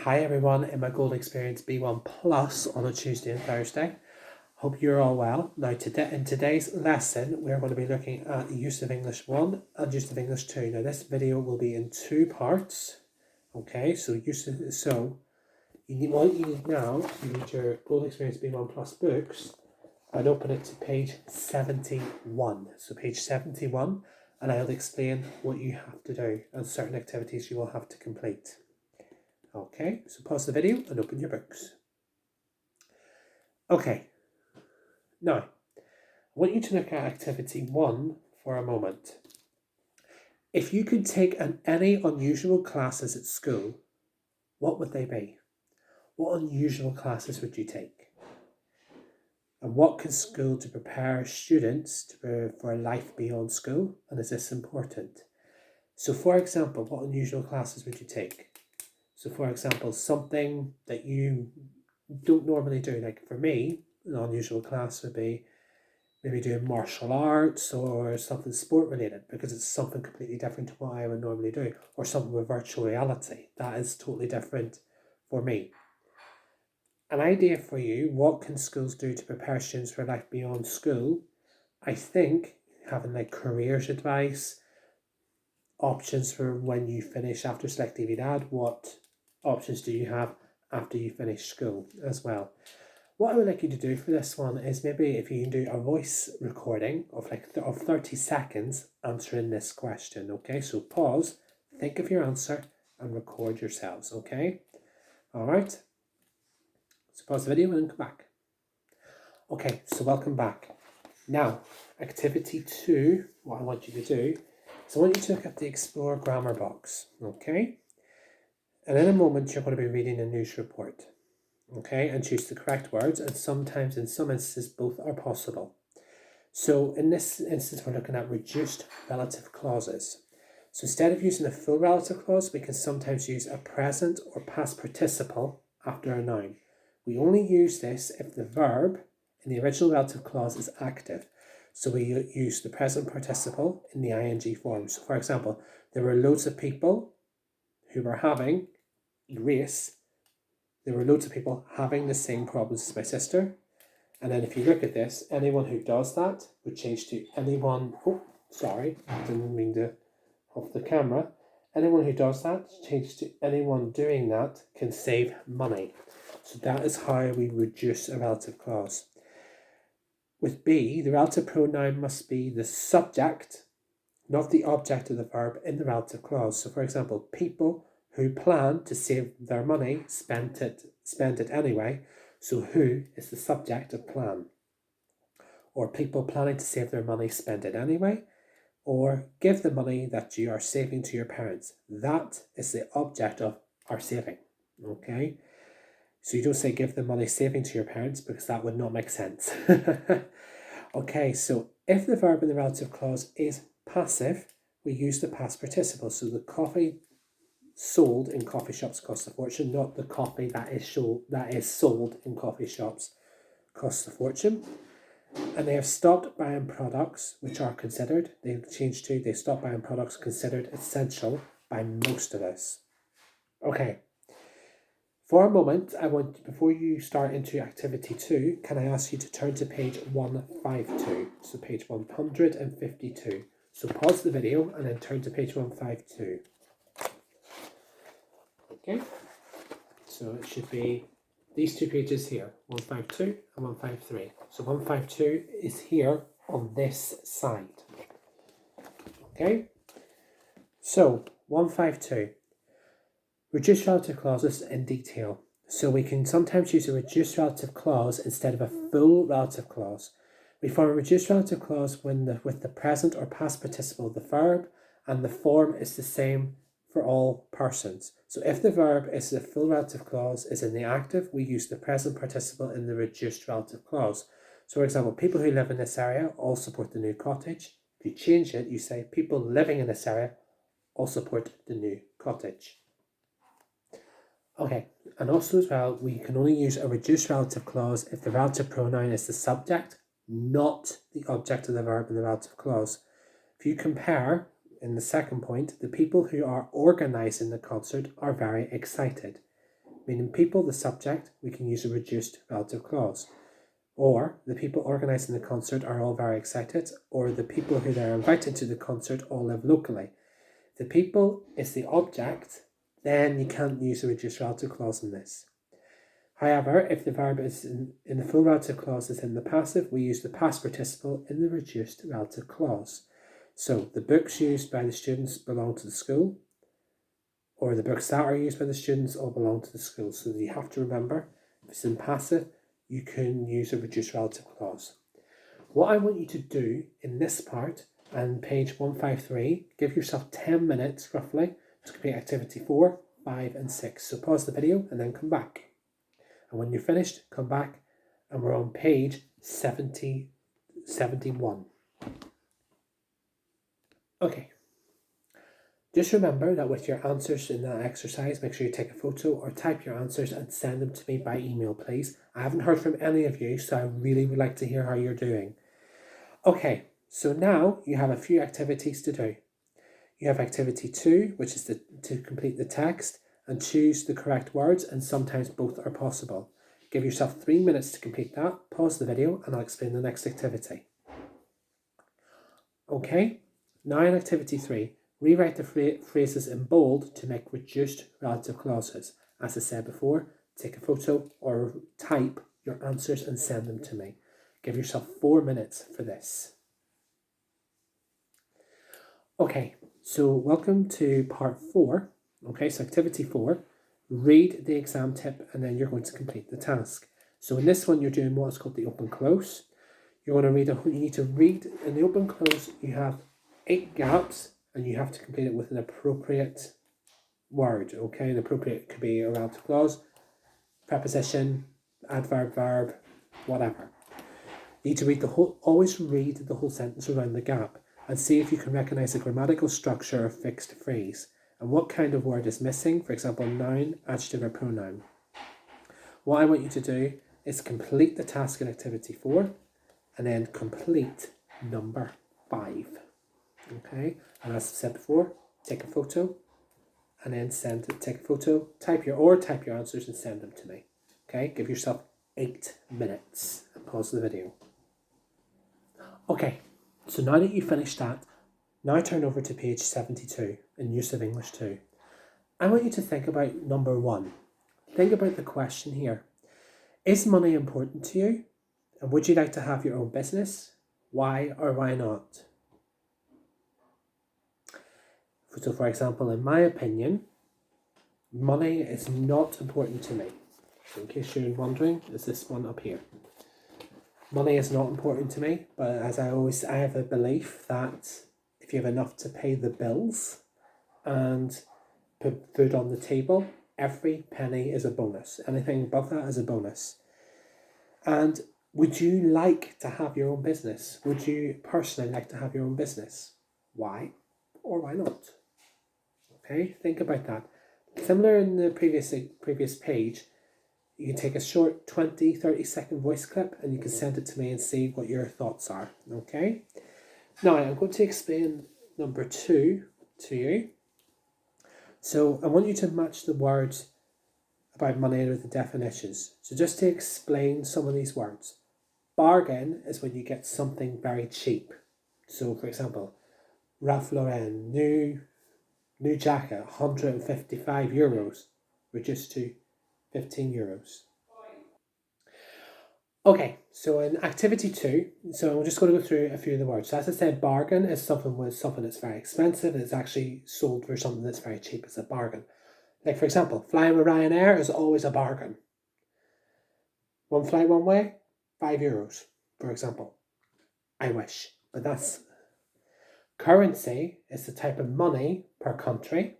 Hi everyone in my Gold Experience B1 Plus on a Tuesday and Thursday. Hope you're all well. Now in today's lesson we're going to be looking at the use of English 1 and use of English 2. Now this video will be in two parts. Okay, so you need what you need now, you need your Gold Experience B1 Plus books and open it to page 71. So page 71, and I'll explain what you have to do and certain activities you will have to complete. Okay, so pause the video and open your books. Okay, now I want you to look at activity 1 for a moment. If you could take any unusual classes at school, what would they be? What unusual classes would you take? And what can school do to prepare students for a life beyond school? And is this important? So for example, what unusual classes would you take? So for example, something that you don't normally do. Like for me, an unusual class would be maybe doing martial arts or something sport related, because it's something completely different to what I would normally do, or something with virtual reality. That is totally different for me. An idea for you, what can schools do to prepare students for life beyond school? I think having like careers advice, options for when you finish after Selectividad, what options do you have after you finish school as well. What I would like you to do for this one is maybe if you can do a voice recording of 30 seconds answering this question. Okay, so pause, think of your answer and record yourselves. Okay, all right, so pause the video and then come back. Okay, so welcome back. Now activity 2, what I want you to do is I want you to look at the Explore grammar box. Okay, and in a moment you're going to be reading a news report. Okay, and choose the correct words, and sometimes in some instances both are possible. So in this instance we're looking at reduced relative clauses. So instead of using a full relative clause, we can sometimes use a present or past participle after a noun. We only use this if the verb in the original relative clause is active. So we use the present participle in the ing form. So for example, there were loads of people who were having erase. There were loads of people having the same problems as my sister. And then if you look at this, anyone who does that would change to anyone. Oh, sorry, didn't mean to off the camera. Anyone who does that change to anyone doing that can save money. So that is how we reduce a relative clause. With B, the relative pronoun must be the subject, not the object of the verb in the relative clause. So for example, people who plan to save their money spend it anyway. So who is the subject of plan? Or people planning to save their money spend it anyway. Or give the money that you are saving to your parents. That is the object of our saving. Okay, so you don't say give the money saving to your parents, because that would not make sense. Okay, so if the verb in the relative clause is passive, we use the past participle. So the coffee sold in coffee shops costs a fortune, not the coffee that is sold in coffee shops costs a fortune. And they have stopped buying products which are considered, they changed to they stopped buying products considered essential by most of us. Okay, for a moment, before you start into activity 2, can I ask you to turn to page 152, so page 152. So pause the video and then turn to page 152. Okay, so it should be these two pages here, 152 and 153. So 152 is here on this side. Okay, so 152. Reduced relative clauses in detail. So we can sometimes use a reduced relative clause instead of a full relative clause. We form a reduced relative clause with the present or past participle of the verb, and the form is the same for all persons. So if the verb is the full relative clause is in the active, we use the present participle in the reduced relative clause. So for example, people who live in this area all support the new cottage. If you change it, you say people living in this area all support the new cottage. Okay, and also as well, we can only use a reduced relative clause if the relative pronoun is the subject, not the object of the verb in the relative clause. If you compare, in the second point, the people who are organising the concert are very excited. meaning people, the subject, we can use a reduced relative clause. Or the people organising the concert are all very excited, or the people who they're invited to the concert all live locally. The people is the object, then you can't use a reduced relative clause in this. However, if the verb is in the full relative clause is in the passive, we use the past participle in the reduced relative clause. So the books used by the students belong to the school, or the books that are used by the students all belong to the school. So you have to remember, if it's in passive, you can use a reduced relative clause. What I want you to do in this part, and page 153, give yourself 10 minutes roughly to complete activity 4, 5 and 6. So pause the video and then come back. And when you're finished, come back and we're on page 71. Okay. Just remember that with your answers in that exercise, make sure you take a photo or type your answers and send them to me by email, please. I haven't heard from any of you, so I really would like to hear how you're doing. Okay, so now you have a few activities to do. You have activity 2, which is to complete the text and choose the correct words, and sometimes both are possible. Give yourself 3 minutes to complete that. Pause the video and I'll explain the next activity. Okay, now in activity 3, rewrite the phrases in bold to make reduced relative clauses. As I said before, take a photo or type your answers and send them to me. Give yourself 4 minutes for this. Okay, so welcome to part 4. Okay, so activity 4, read the exam tip and then you're going to complete the task. So in this one, you're doing what's called the open close. You need to read in the open close, you have 8 gaps and you have to complete it with an appropriate word. Okay, an appropriate could be a relative clause, preposition, adverb, verb, whatever. You need to read always read the whole sentence around the gap and see if you can recognize the grammatical structure of fixed phrase and what kind of word is missing, for example, noun, adjective or pronoun. What I want you to do is complete the task in activity 4 and then complete number 5. Okay, and as I said before, take a photo and then take a photo, type your answers and send them to me. Okay, give yourself 8 minutes and pause the video. Okay, so now that you've finished that, now turn over to page 72 in Use of English 2. I want you to think about number 1. Think about the question here. Is money important to you? And would you like to have your own business? Why or why not? So for example, in my opinion, money is not important to me. In case you're wondering, is this one up here. Money is not important to me, but as I have a belief that if you have enough to pay the bills and put food on the table, every penny is a bonus. Anything above that is a bonus. And would you like to have your own business? Would you personally like to have your own business? Why or why not? Okay, think about that. Similar in the previous page, you can take a short 20-30 second voice clip and you can send it to me and see what your thoughts are. Okay, now I'm going to explain number 2 to you. So I want you to match the words about money with the definitions. So just to explain some of these words. Bargain is when you get something very cheap. So for example, Ralph Lauren, new jacket, €155, reduced to €15. Okay, so in activity 2, so I'm just going to go through a few of the words. So as I said, bargain is something that's very expensive and it's actually sold for something that's very cheap. It's a bargain. Like for example, flying with Ryanair is always a bargain. One flight one way, €5, for example. I wish, but that's... Currency is the type of money per country.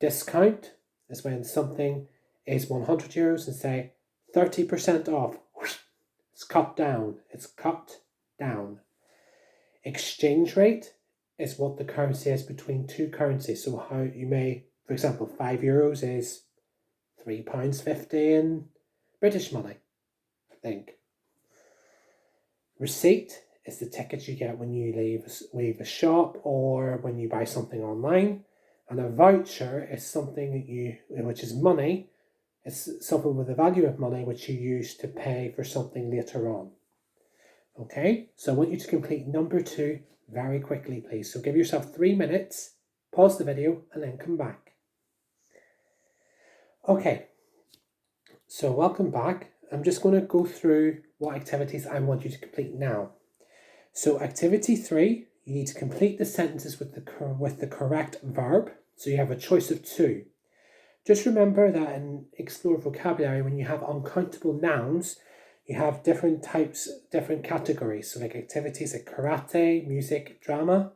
Discount is when something is €100 and say 30% off. It's cut down. It's cut down. Exchange rate is what the currency is between two currencies. So how you may, for example, €5 is £3.50 in British money, I think. Receipt is the ticket you get when you leave a shop or when you buy something online. And a voucher is something which is money It's something with the value of money which you use to pay for something later on. Okay, so I want you to complete number 2 very quickly, please. So give yourself 3 minutes, pause the video, and then come back. Okay, so welcome back. I'm just going to go through what activities I want you to complete now. So activity 3, you need to complete the sentences with the correct verb. So you have a choice of 2. Just remember that in Explore Vocabulary, when you have uncountable nouns, you have different types, different categories. So like activities like karate, music, drama,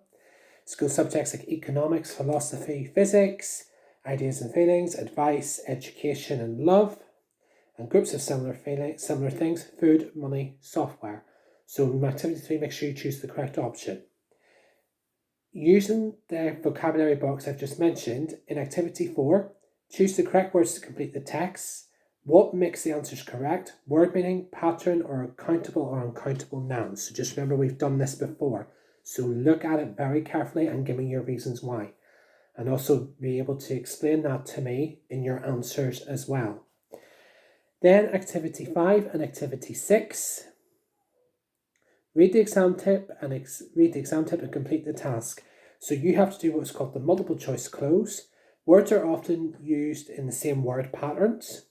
school subjects like economics, philosophy, physics, ideas and feelings, advice, education and love, and groups of similar things, food, money, software. So in activity 3, make sure you choose the correct option. Using the vocabulary box I've just mentioned, in activity 4, choose the correct words to complete the text. What makes the answers correct? Word meaning, pattern, or countable or uncountable nouns. So just remember we've done this before. So look at it very carefully and give me your reasons why. And also be able to explain that to me in your answers as well. Then activity 5 and activity 6. Read the exam tip and complete the task. So you have to do what's called the multiple choice close. Words are often used in the same word patterns.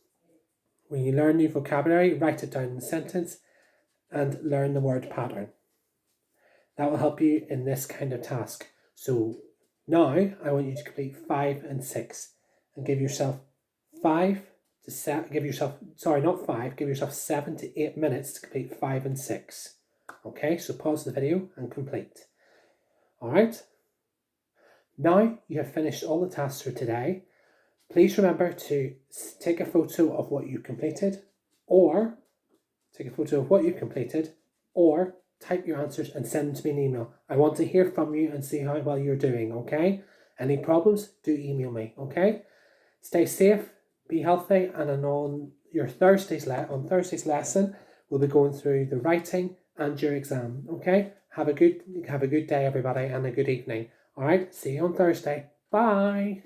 When you learn new vocabulary, write it down in the sentence and learn the word pattern. That will help you in this kind of task. So now I want you to complete 5 and 6 and give yourself 7 to 8 minutes to complete 5 and 6. Okay, so pause the video and complete. All right. Now you have finished all the tasks for today. Please remember to take a photo of what you completed, or type your answers and send them to me in email. I want to hear from you and see how well you're doing, okay? Any problems, do email me, okay? Stay safe, be healthy, and on Thursday's lesson, we'll be going through the writing and your exam, okay? Have a good day, everybody, and a good evening. All right, see you on Thursday. Bye.